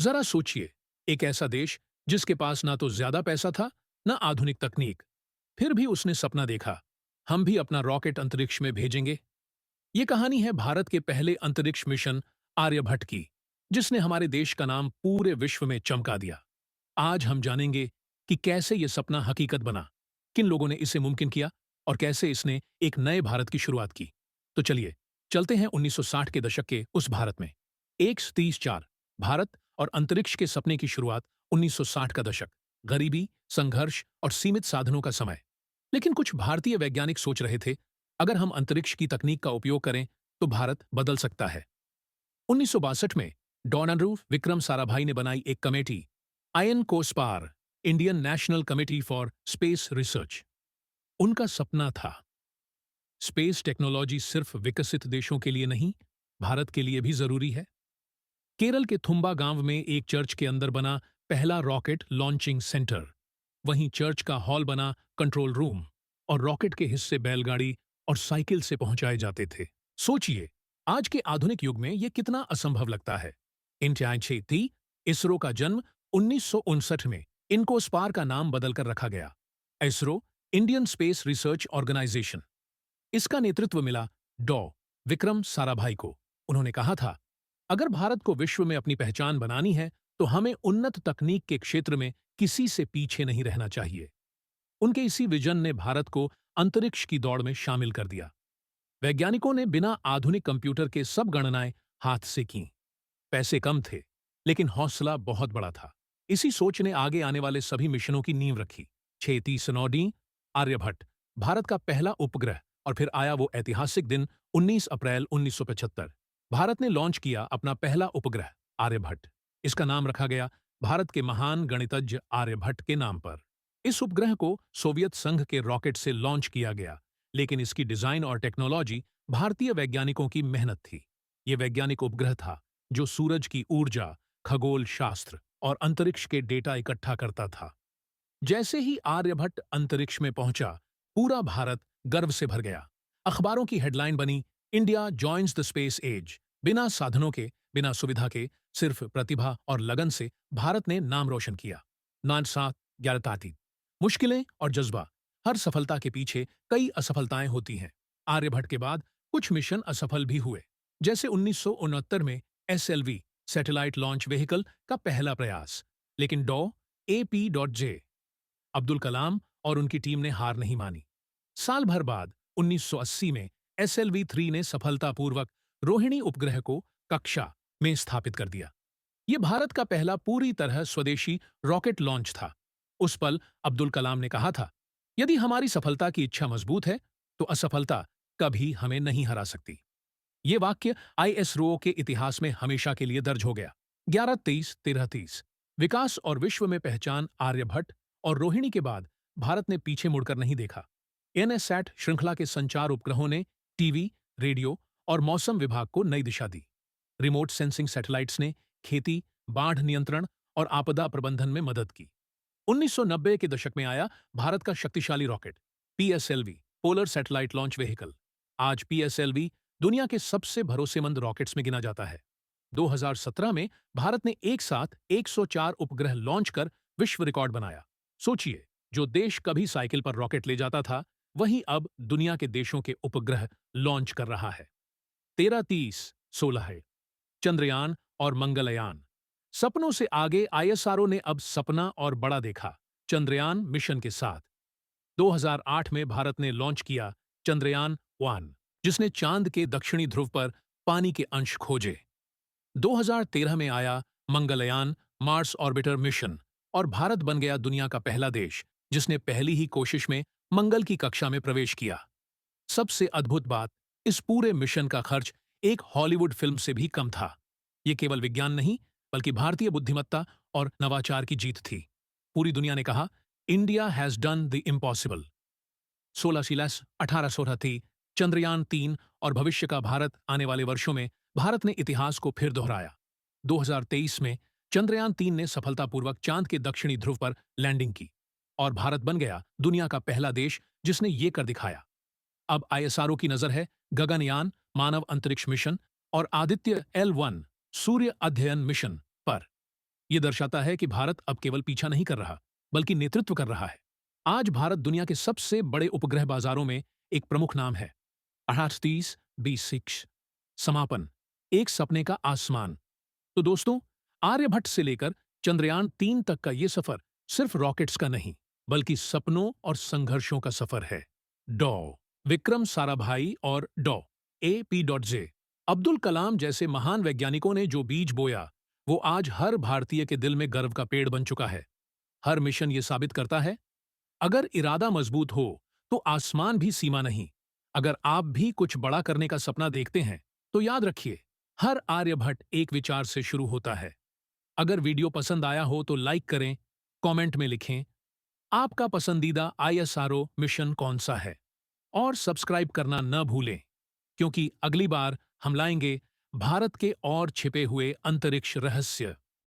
जरा सोचिए, एक ऐसा देश जिसके पास ना तो ज्यादा पैसा था, ना आधुनिक तकनीक, फिर भी उसने सपना देखा, हम भी अपना रॉकेट अंतरिक्ष में भेजेंगे। ये कहानी है भारत के पहले अंतरिक्ष मिशन आर्यभट्ट की, जिसने हमारे देश का नाम पूरे विश्व में चमका दिया। आज हम जानेंगे कि कैसे ये सपना हकीकत बना, किन लोगों ने इसे मुमकिन किया और कैसे इसने एक नए भारत की शुरुआत की। तो चलिए, चलते हैं 1960 के दशक के उस भारत में। 134 भारत और अंतरिक्ष के सपने की शुरुआत। 1960 का दशक, गरीबी, संघर्ष और सीमित साधनों का समय। लेकिन कुछ भारतीय वैज्ञानिक सोच रहे थे, अगर हम अंतरिक्ष की तकनीक का उपयोग करें तो भारत बदल सकता है। 1962 में डॉनाल्ड विक्रम साराभाई ने बनाई एक committee, INCOSPAR, Indian national committee for space research. उनका सपना था, स्पेस टेक्नोलॉजी सिर्फ विकसित देशों के लिए नहीं, भारत के लिए भी जरूरी है। केरल के थुम्बा गांव में एक चर्च के अंदर बना पहला रॉकेट लॉन्चिंग सेंटर। वहीं चर्च का हॉल बना कंट्रोल रूम, और रॉकेट के हिस्से बैलगाड़ी और साइकिल से पहुंचाए जाते थे। सोचिए, आज के आधुनिक युग में यह कितना असंभव लगता है। थी इसरो का जन्म 1959 में। इनकोस्पार का नाम बदलकर रखा गया, ISRO, Indian space research organisation. इसका नेतृत्व मिला डॉ विक्रम साराभाई को। उन्होंने कहा था, अगर भारत को विश्व में अपनी पहचान बनानी है तो हमें उन्नत तकनीक के क्षेत्र में किसी से पीछे नहीं रहना चाहिए। उनके इसी विजन ने भारत को अंतरिक्ष की दौड़ में शामिल कर दिया। वैज्ञानिकों ने बिना आधुनिक कंप्यूटर के सब गणनाएं हाथ से कीं। पैसे कम थे, लेकिन हौसला बहुत बड़ा था। इसी सोच ने आगे आने वाले सभी मिशनों की नींव रखी। 6 आर्यभट्ट, भारत का पहला उपग्रह। और फिर आया वो ऐतिहासिक दिन, 19 अप्रैल 1975। भारत ने लॉन्च किया अपना पहला उपग्रह आर्यभट्ट। इसका नाम रखा गया भारत के महान गणितज्ञ आर्यभट्ट के नाम पर। इस उपग्रह को सोवियत संघ के रॉकेट से लॉन्च किया गया, लेकिन इसकी डिजाइन और टेक्नोलॉजी भारतीय वैज्ञानिकों की मेहनत थी। यह वैज्ञानिक उपग्रह था जो सूरज की ऊर्जा, खगोल शास्त्र और अंतरिक्ष के डेटा इकट्ठा करता था। जैसे ही आर्यभट्ट अंतरिक्ष में पहुंचा, पूरा भारत गर्व से भर गया। अखबारों की हेडलाइन बनी, India joins the space age. बिना साधनों के, बिना सुविधा के, सिर्फ प्रतिभा और लगन से भारत ने नाम रोशन किया। 9-7-11 मुश्किलें और जज्बा। हर सफलता के पीछे कई असफलताएं होती हैं। आर्यभट्ट के बाद कुछ मिशन असफल भी हुए, जैसे 1969 में SLV सैटेलाइट लॉन्च व्हीकल का पहला प्रयास। लेकिन AP.J अब्दुल कलाम और उनकी टीम ने हार नहीं मानी। साल भर बाद 1980 में SLV-3 ने सफलतापूर्वक रोहिणी उपग्रह को कक्षा में स्थापित कर दिया। यह भारत का पहला पूरी तरह स्वदेशी रॉकेट लॉन्च था। उस पल अब्दुल कलाम ने कहा था, यदि हमारी सफलता की इच्छा मजबूत है तो असफलता कभी हमें नहीं हरा सकती। ये वाक्य ISRO के इतिहास में हमेशा के लिए दर्ज हो गया। 11-23-13-30 विकास और विश्व में पहचान। आर्यभट्ट और रोहिणी के बाद भारत ने पीछे मुड़कर नहीं देखा। NSat श्रृंखला के संचार उपग्रहों ने टीवी, रेडियो और मौसम विभाग को नई दिशा दी। रिमोट सेंसिंग सैटेलाइट्स ने खेती, बाढ़ नियंत्रण और आपदा प्रबंधन में मदद की। 1990 के दशक में आया भारत का शक्तिशाली rocket PSLV, polar satellite launch vehicle. आज PSLV दुनिया के सबसे भरोसेमंद रॉकेट्स में गिना जाता है। 2017 में भारत ने एक साथ 104 उपग्रह लॉन्च कर विश्व रिकॉर्ड बनाया। सोचिए, जो देश कभी साइकिल पर रॉकेट ले जाता था, वही अब दुनिया के देशों के उपग्रह लॉन्च कर रहा है। 13-30-16 चंद्रयान और मंगलयान। सपनों से आगे ISRO ने अब सपना और बड़ा देखा, चंद्रयान मिशन के साथ। 2008 में भारत ने लॉन्च किया चंद्रयान-1, जिसने चांद के दक्षिणी ध्रुव पर पानी के अंश खोजे। 2013 में आया मंगलयान, मार्स ऑर्बिटर मिशन, और भारत बन गया दुनिया का पहला देश जिसने पहली ही कोशिश में मंगल की कक्षा में प्रवेश किया। सबसे अद्भुत बात, इस पूरे मिशन का खर्च एक हॉलीवुड फिल्म से भी कम था। ये केवल विज्ञान नहीं, बल्कि भारतीय बुद्धिमत्ता और नवाचार की जीत थी। पूरी दुनिया ने कहा, India has done the impossible. 16-18 थी चंद्रयान-3 और भविष्य का भारत। आने वाले वर्षों में भारत ने इतिहास को फिर दोहराया। 2023 में चंद्रयान-3 ने सफलतापूर्वक चांद के दक्षिणी ध्रुव पर लैंडिंग की, और भारत बन गया दुनिया का पहला देश जिसने ये कर दिखाया। अब ISRO की नजर है गगनयान, मानव अंतरिक्ष मिशन, और आदित्य L1 सूर्य अध्ययन मिशन पर। ये दर्शाता है कि भारत अब केवल पीछा नहीं कर रहा, बल्कि नेतृत्व कर रहा है। आज भारत दुनिया के सबसे बड़े उपग्रह बाजारों में एक प्रमुख नाम है। 38 B6 समापन, एक सपने का आसमान। तो दोस्तों, आर्यभट्ट से लेकर चंद्रयान 3 तक का ये सफर सिर्फ रॉकेट्स का नहीं, बल्कि सपनों और संघर्षों का सफर है। डॉ विक्रम साराभाई और डॉ AP.J अब्दुल कलाम जैसे महान वैज्ञानिकों ने जो बीज बोया, वो आज हर भारतीय के दिल में गर्व का पेड़ बन चुका है। हर मिशन ये साबित करता है, अगर इरादा मजबूत हो तो आसमान भी सीमा नहीं। अगर आप भी कुछ बड़ा करने का सपना देखते हैं, तो याद रखिए, हर आर्यभट्ट एक विचार से शुरू होता है। अगर वीडियो पसंद आया हो तो लाइक करें, कमेंट में लिखें आपका पसंदीदा ISRO मिशन कौन सा है, और सब्सक्राइब करना न भूलें, क्योंकि अगली बार हम लाएंगे भारत के और छिपे हुए अंतरिक्ष रहस्य।